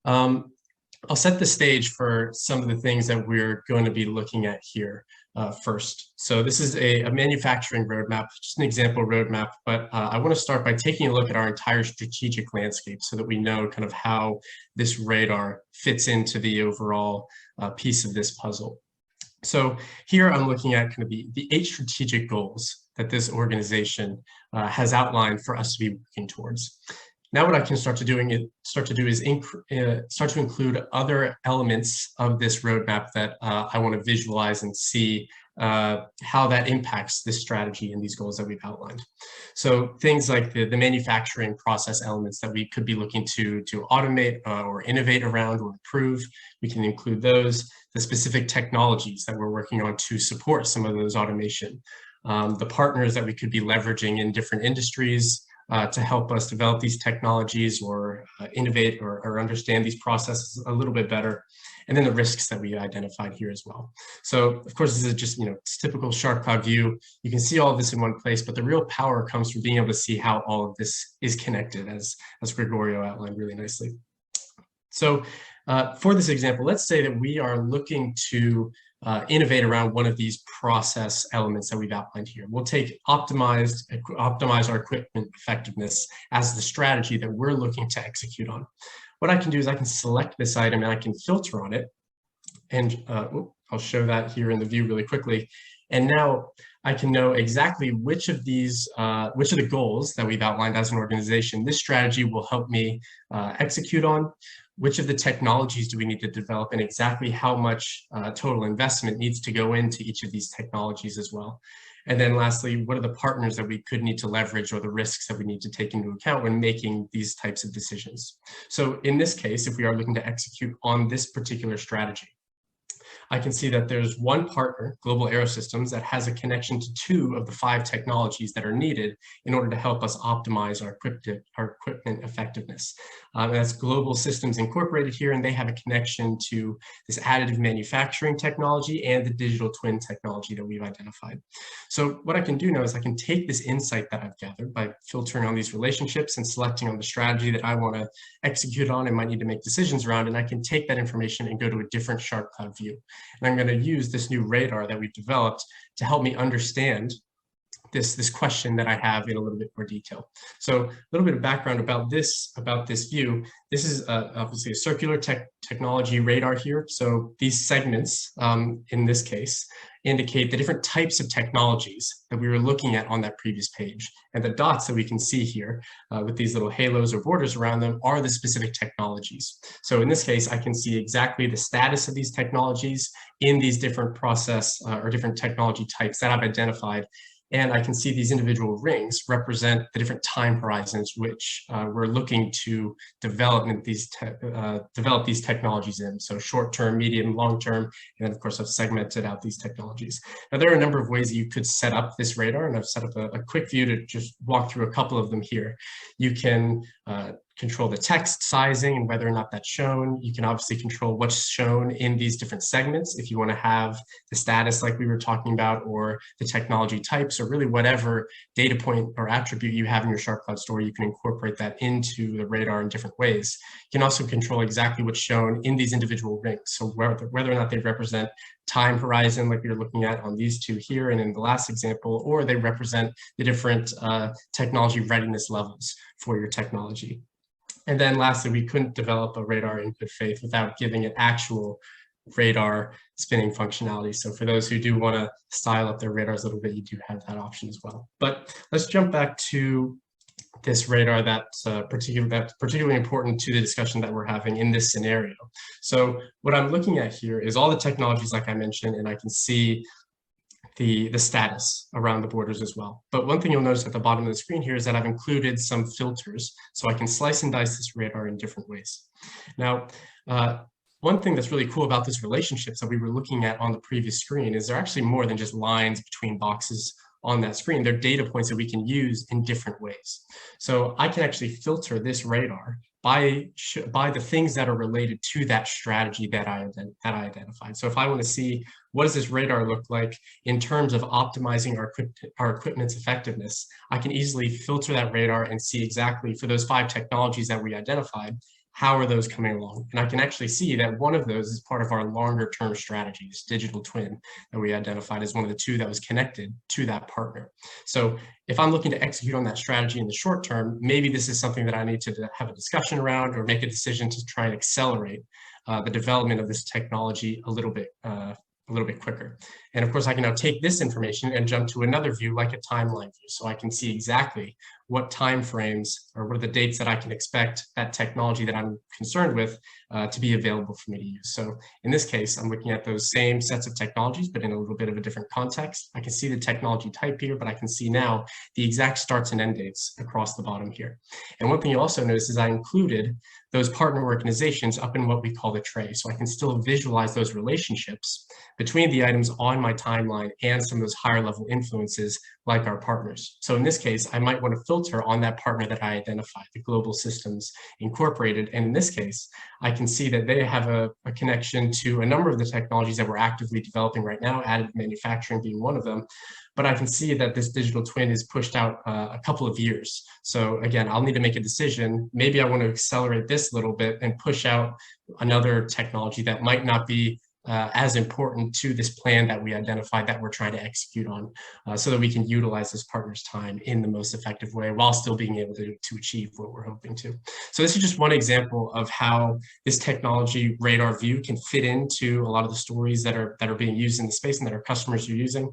I'll set the stage for some of the things that we're going to be looking at here first. So this is a manufacturing roadmap, just an example roadmap, but I want to start by taking a look at our entire strategic landscape so that we know kind of how this radar fits into the overall piece of this puzzle. So here I'm looking at kind of the 8 strategic goals that this organization has outlined for us to be working towards. Now what I can start to do is include other elements of this roadmap that I want to visualize and see how that impacts this strategy and these goals that we've outlined. So things like the manufacturing process elements that we could be looking to automate or innovate around or improve, we can include those. The specific technologies that we're working on to support some of those automation. The partners that we could be leveraging in different industries, to help us develop these technologies or innovate or understand these processes a little bit better. And then the risks that we identified here as well. So of course, this is just, it's typical SharpCloud view. You can see all of this in one place, but the real power comes from being able to see how all of this is connected, as Gregorio outlined really nicely. So for this example, let's say that we are looking to innovate around one of these process elements that we've outlined here. We'll take optimize our equipment effectiveness as the strategy that we're looking to execute on. What I can do is I can select this item and I can filter on it. And I'll show that here in the view really quickly. And now I can know exactly which of the goals that we've outlined as an organization this strategy will help me execute on. Which of the technologies do we need to develop, and exactly how much total investment needs to go into each of these technologies as well. And then lastly, what are the partners that we could need to leverage or the risks that we need to take into account when making these types of decisions. So in this case, if we are looking to execute on this particular strategy, I can see that there's one partner, Global Aerosystems, that has a connection to 2 of the 5 technologies that are needed in order to help us optimize our equipment effectiveness. And that's Global Systems Incorporated here, and they have a connection to this additive manufacturing technology and the digital twin technology that we've identified. So what I can do now is I can take this insight that I've gathered by filtering on these relationships and selecting on the strategy that I want to execute on and might need to make decisions around, and I can take that information and go to a different SharpCloud view. And I'm going to use this new radar that we've developed to help me understand this question that I have in a little bit more detail. So a little bit of background about this view. This is obviously a circular technology radar here. So these segments, in this case, indicate the different types of technologies that we were looking at on that previous page. And the dots that we can see here with these little halos or borders around them are the specific technologies. So in this case, I can see exactly the status of these technologies in these different process or different technology types that I've identified. And I can see these individual rings represent the different time horizons which we're looking to develop these technologies in. So short-term, medium, long-term, and then of course I've segmented out these technologies. Now there are a number of ways that you could set up this radar, and I've set up a quick view to just walk through a couple of them here. You can control the text sizing and whether or not that's shown. You can obviously control what's shown in these different segments if you want to have the status like we were talking about, or the technology types, or really whatever data point or attribute you have in your SharpCloud store. You can incorporate that into the radar in different ways. You can also control exactly what's shown in these individual rings. So whether or not they represent time horizon like we were looking at on these 2 here and in the last example, or they represent the different technology readiness levels for your technology. And then lastly, we couldn't develop a radar in good faith without giving it actual radar spinning functionality. So for those who do want to style up their radars a little bit, you do have that option as well. But let's jump back to this radar that's particularly important to the discussion that we're having in this scenario. So what I'm looking at here is all the technologies like I mentioned, and I can see the status around the borders as well. But one thing you'll notice at the bottom of the screen here is that I've included some filters so I can slice and dice this radar in different ways. Now, one thing that's really cool about this relationships that we were looking at on the previous screen is they're actually more than just lines between boxes on that screen. They're data points that we can use in different ways. So I can actually filter this radar by the things that are related to that strategy that I identified. So if I want to see what does this radar look like in terms of optimizing our equipment's effectiveness, I can easily filter that radar and see exactly for those 5 technologies that we identified, how are those coming along? And I can actually see that one of those is part of our longer term strategies, digital twin, that we identified as one of the two that was connected to that partner. So if I'm looking to execute on that strategy in the short term, maybe this is something that I need to have a discussion around or make a decision to try and accelerate the development of this technology a little bit quicker. And of course, I can now take this information and jump to another view, like a timeline view, so I can see exactly what time frames or what are the dates that I can expect that technology that I'm concerned with to be available for me to use. So in this case, I'm looking at those same sets of technologies, but in a little bit of a different context. I can see the technology type here, but I can see now the exact starts and end dates across the bottom here. And one thing you also notice is I included those partner organizations up in what we call the tray. So I can still visualize those relationships between the items on my timeline and some of those higher level influences like our partners. So in this case, I might want to filter on that partner that I identified, the Global Systems Incorporated. And in this case, I can see that they have a connection to a number of the technologies that we're actively developing right now, additive manufacturing being one of them. But I can see that this digital twin is pushed out a couple of years. So again, I'll need to make a decision. Maybe I want to accelerate this a little bit and push out another technology that might not be as important to this plan that we identified that we're trying to execute on, so that we can utilize this partner's time in the most effective way while still being able to achieve what we're hoping to. So this is just one example of how this technology radar view can fit into a lot of the stories that are being used in the space and that our customers are using.